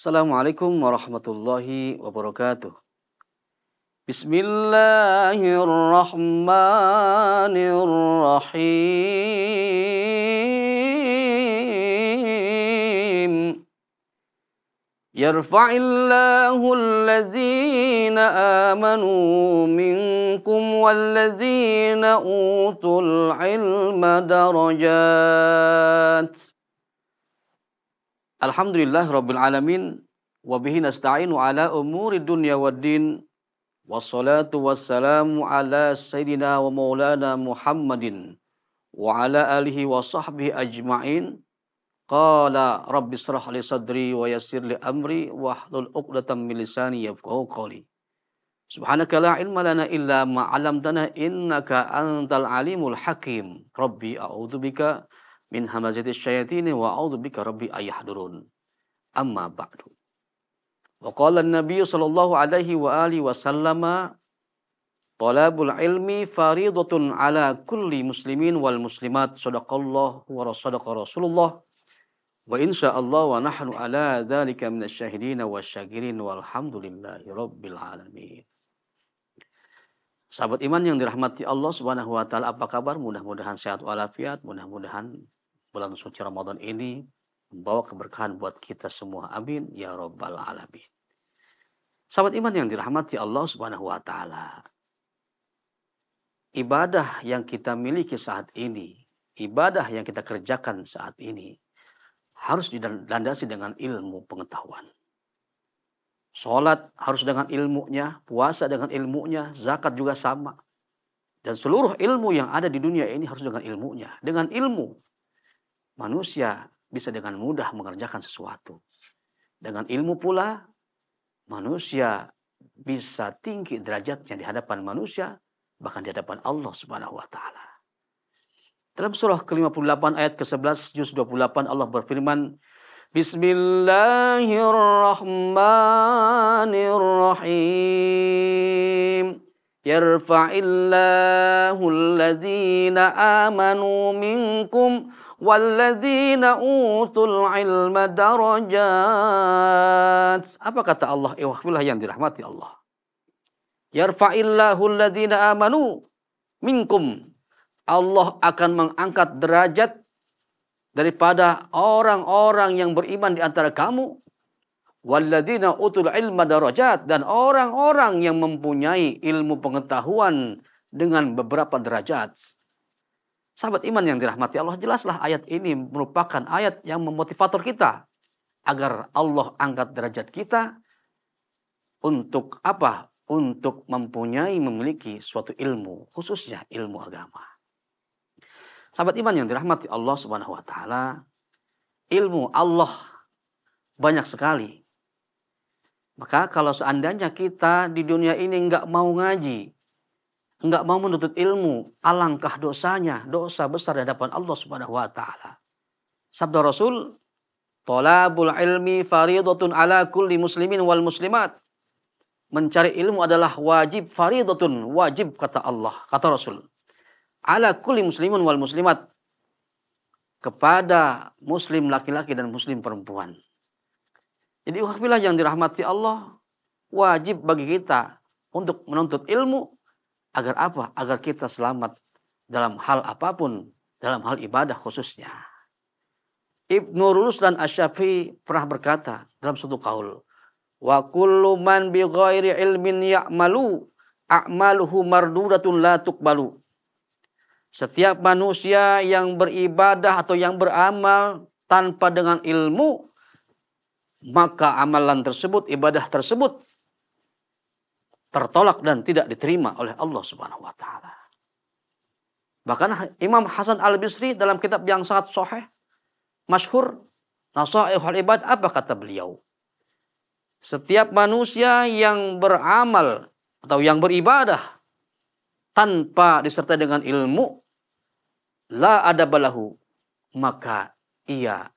Assalamualaikum warahmatullahi wabarakatuh. Bismillahirrahmanirrahim. Yarfa'illahu alladhina amanu minkum walladhina utul ilma darajat. Alhamdulillah Rabbil Alamin. Wabihi nasta'inu ala umuri dunya waddin. Wassalatu wassalamu ala Sayyidina wa maulana Muhammadin wa ala alihi wa sahbihi ajma'in. Qala Rabbi shrah li sadri wa yassir li amri wahlul 'uqdatam min lisani yafqahu qawli. Subhanaka la ilma lana illa ma 'allamtana innaka antal alimul hakim. Rabbi a'udzubika min hamazatis syayatin wa a'udzubika rabbi ayahdurun. Amma ba'du. Wa qala an-nabiy sallallahu alaihi wa alihi wasallama talabul ilmi faridatun ala kulli muslimin wal muslimat. Shadaqallahu wa sadaqa Rasulullah. Wa insyaallah wa nahnu ala dzalika minasyahidin wasyakirin walhamdulillahi rabbil alamin. Sahabat iman yang dirahmati Allah Subhanahu wa taala, apa kabar? Mudah-mudahan sehat walafiat, mudah-mudahan bulan suci Ramadan ini membawa keberkahan buat kita semua. Amin ya rabbal alamin. Sahabat iman yang dirahmati Allah Subhanahu wa taala, ibadah yang kita miliki saat ini, ibadah yang kita kerjakan saat ini harus dilandasi dengan ilmu pengetahuan. Sholat harus dengan ilmunya, puasa dengan ilmunya, zakat juga sama. Dan seluruh ilmu yang ada di dunia ini harus dengan ilmunya. Dengan ilmu, manusia bisa dengan mudah mengerjakan sesuatu. Dengan ilmu pula, manusia bisa tinggi derajatnya di hadapan manusia, bahkan di hadapan Allah Subhanahu wa taala. Dalam surah ke-58 ayat ke-11 juz 28 Allah berfirman, Bismillahirrahmanirrahim. Yarfa'illahu alladhina amanu minkum walladzina utul ilma darajat. Apa kata Allah? Ikhwah yang dirahmati Allah. Yarfa'illahu alladhina amanu minkum. Allah akan mengangkat derajat daripada orang-orang yang beriman di antara kamu. Walladzina utul ilma darajat, dan orang-orang yang mempunyai ilmu pengetahuan dengan beberapa derajat. Sahabat iman yang dirahmati Allah, jelaslah ayat ini merupakan ayat yang memotivator kita agar Allah angkat derajat kita untuk apa? Untuk memiliki suatu ilmu, khususnya ilmu agama. Sahabat iman yang dirahmati Allah Subhanahu wa taala, ilmu Allah banyak sekali. Maka kalau seandainya kita di dunia ini enggak mau ngaji, enggak mau menuntut ilmu, alangkah dosanya, dosa besar di hadapan Allah Subhanahu wa taala. Sabda Rasul, "Talabul ilmi faridatun ala kulli muslimin wal muslimat." Mencari ilmu adalah wajib, faridatun, wajib kata Allah, kata Rasul. Ala kulli muslimun wal muslimat, kepada muslim laki-laki dan muslim perempuan. Jadi ukhbillah yang dirahmati Allah, wajib bagi kita untuk menuntut ilmu agar apa? Agar kita selamat dalam hal apapun, dalam hal ibadah khususnya. Ibnu Ruslan Asy-Syafi'i pernah berkata dalam suatu qaul, wa kullu man bi ghairi ilmin ya'malu a'maluhu mardudatun la tuqbalu. Setiap manusia yang beribadah atau yang beramal tanpa dengan ilmu, maka amalan tersebut, ibadah tersebut tertolak dan tidak diterima oleh Allah Subhanahu wa taala. Bahkan Imam Hasan Al-Bisri dalam kitab yang sangat sahih, masyhur, Nasaihul Ibad, apa kata beliau? Setiap manusia yang beramal atau yang beribadah tanpa disertai dengan ilmu, la adabalahu, maka ia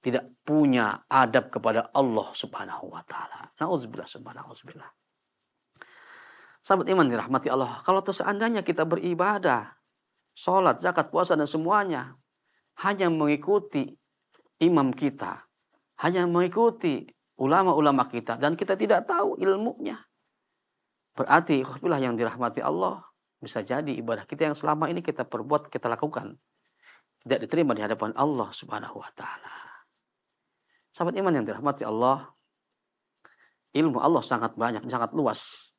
tidak punya adab kepada Allah Subhanahu wa taala. Nauzubillah subhanahu wa. Sahabat iman dirahmati Allah, kalau seandainya kita beribadah, sholat, zakat, puasa dan semuanya hanya mengikuti imam kita, hanya mengikuti ulama-ulama kita dan kita tidak tahu ilmunya. Berarti ikhwah yang dirahmati Allah, bisa jadi ibadah kita yang selama ini kita perbuat, kita lakukan, tidak diterima di hadapan Allah Subhanahu wa taala. Sahabat iman yang dirahmati Allah, ilmu Allah sangat banyak, sangat luas.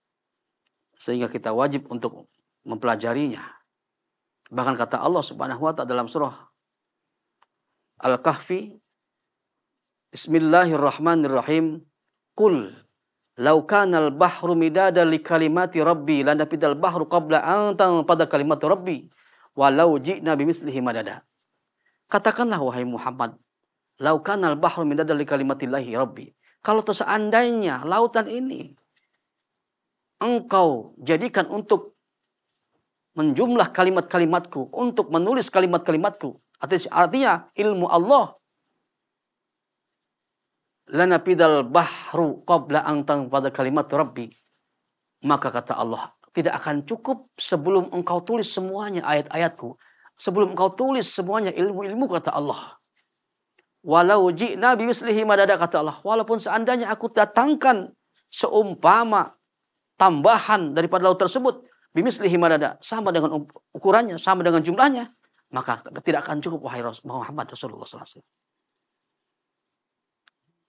Sehingga kita wajib untuk mempelajarinya. Bahkan kata Allah Subhanahu wa taala dalam surah Al-Kahfi, Bismillahirrahmanirrahim, Qul Lau kanal bahru midada li kalimati rabbi lanafidal bahru qabla an tanfada kalimatu rabbi walau ji'na bimislihi madada. Katakanlah wahai Muhammad, lau kanal bahru midada li kalimatillahi rabbi. Kalau seandainya lautan ini engkau jadikan untuk menjumlah kalimat-kalimatku, untuk menulis kalimat-kalimatku, artinya ilmu Allah, lanafidal bahru qabla an tanfada kalimat rabbi. Maka kata Allah, tidak akan cukup sebelum engkau tulis semuanya ayat-ayatku, sebelum engkau tulis semuanya ilmu-ilmu, kata Allah. Walau ji'na bimislihi madada, kata Allah, walaupun seandainya aku datangkan seumpama tambahan daripada laut tersebut, bimislihi madada, sama dengan ukurannya, sama dengan jumlahnya, maka tidak akan cukup wahai Muhammad Rasulullah SAW.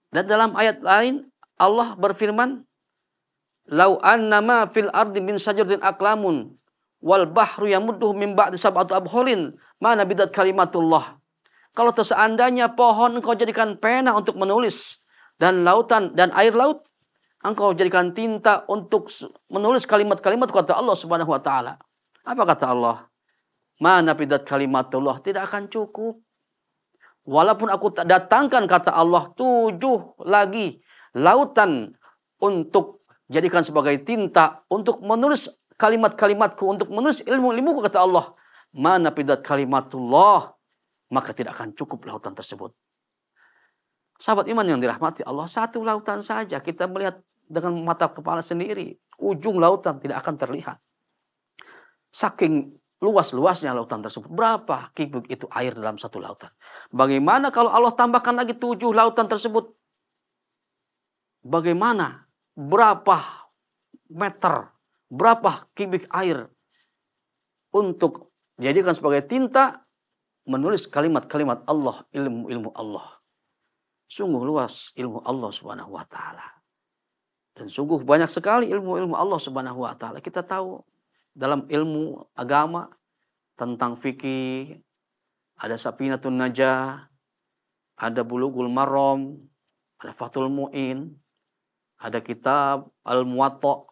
Dan dalam ayat lain Allah berfirman, "Lau annama fil ardi min sajaratin aqlamun wal bahru yamudduhu min ba'di sab'ati abhurin ma nabidat kalimatullah." Kalau seandainya pohon engkau jadikan pena untuk menulis, dan lautan dan air laut engkau jadikan tinta untuk menulis kalimat-kalimat, kata Allah Subhanahu wa taala. Apa kata Allah? Ma nabidat kalimatullah, tidak akan cukup. Walaupun aku datangkan, kata Allah, 7 lagi lautan untuk jadikan sebagai tinta, untuk menulis kalimat-kalimatku, untuk menulis ilmu-ilmuku, kata Allah. Mana pidat kalimatullah, maka tidak akan cukup lautan tersebut. Sahabat iman yang dirahmati Allah, 1 lautan saja kita melihat dengan mata kepala sendiri, ujung lautan tidak akan terlihat. Saking luas-luasnya lautan tersebut. Berapa kubik itu air dalam 1 lautan? Bagaimana kalau Allah tambahkan lagi 7 lautan tersebut? Bagaimana? Berapa meter? Berapa kubik air untuk dijadikan sebagai tinta menulis kalimat-kalimat Allah, ilmu-ilmu Allah. Sungguh luas ilmu Allah Subhanahu wa taala. Dan sungguh banyak sekali ilmu-ilmu Allah Subhanahu wa taala. Kita tahu dalam ilmu agama tentang fikih, ada Safinatun Najah, ada Bulughul Maram, ada Fathul Mu'in, ada kitab Al-Muwatta,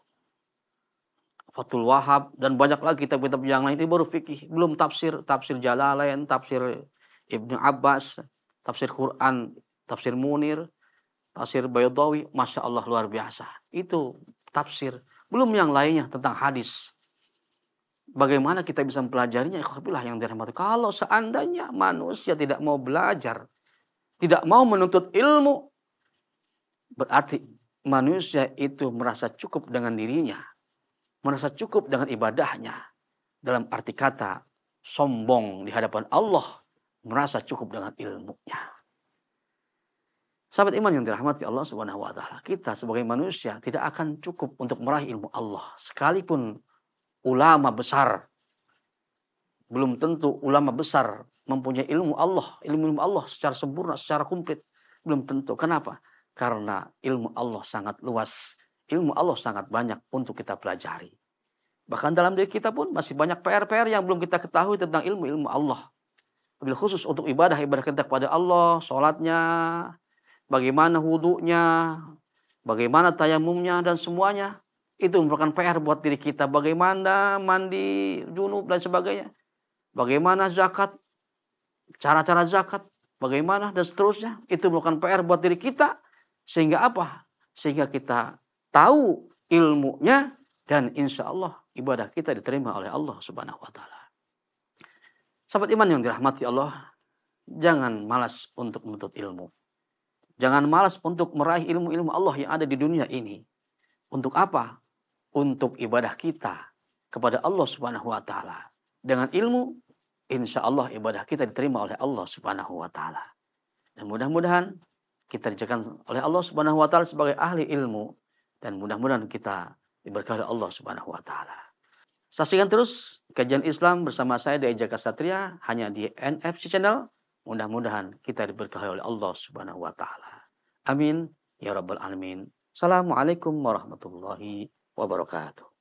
Fathul Wahab, dan banyak lagi kitab-kitab yang lain. Ini baru fikih, belum tafsir, tafsir Jalalain, tafsir Ibnu Abbas, tafsir Quran, tafsir Munir, tafsir Baydawi, Masya Allah luar biasa. Itu tafsir, belum yang lainnya tentang hadis. Bagaimana kita bisa mempelajarinya? Ikhwah yang dirahmati. Kalau seandainya manusia tidak mau belajar, tidak mau menuntut ilmu, berarti manusia itu merasa cukup dengan dirinya, merasa cukup dengan ibadahnya. Dalam arti kata, sombong di hadapan Allah, merasa cukup dengan ilmunya. Sahabat iman yang dirahmati Allah Subhanahu wa taala, kita sebagai manusia tidak akan cukup untuk meraih ilmu Allah. Sekalipun ulama besar, belum tentu ulama besar mempunyai ilmu Allah secara sempurna, secara komplit. Belum tentu. Kenapa? Karena ilmu Allah sangat luas, ilmu Allah sangat banyak untuk kita pelajari. Bahkan dalam diri kita pun masih banyak PR-PR yang belum kita ketahui tentang ilmu-ilmu Allah. Wabil khusus untuk ibadah kita kepada Allah, sholatnya, bagaimana wudunya, bagaimana tayamumnya, dan semuanya. Itu merupakan PR buat diri kita. Bagaimana mandi junub dan sebagainya. Bagaimana zakat, cara-cara zakat, bagaimana dan seterusnya. Itu merupakan PR buat diri kita. Sehingga apa? Sehingga kita tahu ilmunya, dan insya Allah ibadah kita diterima oleh Allah Subhanahu wa taala. Sahabat iman yang dirahmati Allah, jangan malas untuk menuntut ilmu. Jangan malas untuk meraih ilmu-ilmu Allah yang ada di dunia ini. Untuk apa? Untuk ibadah kita kepada Allah Subhanahu wa taala. Dengan ilmu, insya Allah ibadah kita diterima oleh Allah Subhanahu wa taala. Dan mudah-mudahan kita dijadikan oleh Allah Subhanahu wa taala sebagai ahli ilmu, dan mudah-mudahan kita diberkahi oleh Allah Subhanahu wa taala. Saksikan terus kajian Islam bersama saya di Ejaka Satria hanya di NFC Channel. Mudah-mudahan kita diberkahi oleh Allah Subhanahu wa taala. Amin ya rabbal alamin. Assalamualaikum warahmatullahi wabarakatuh.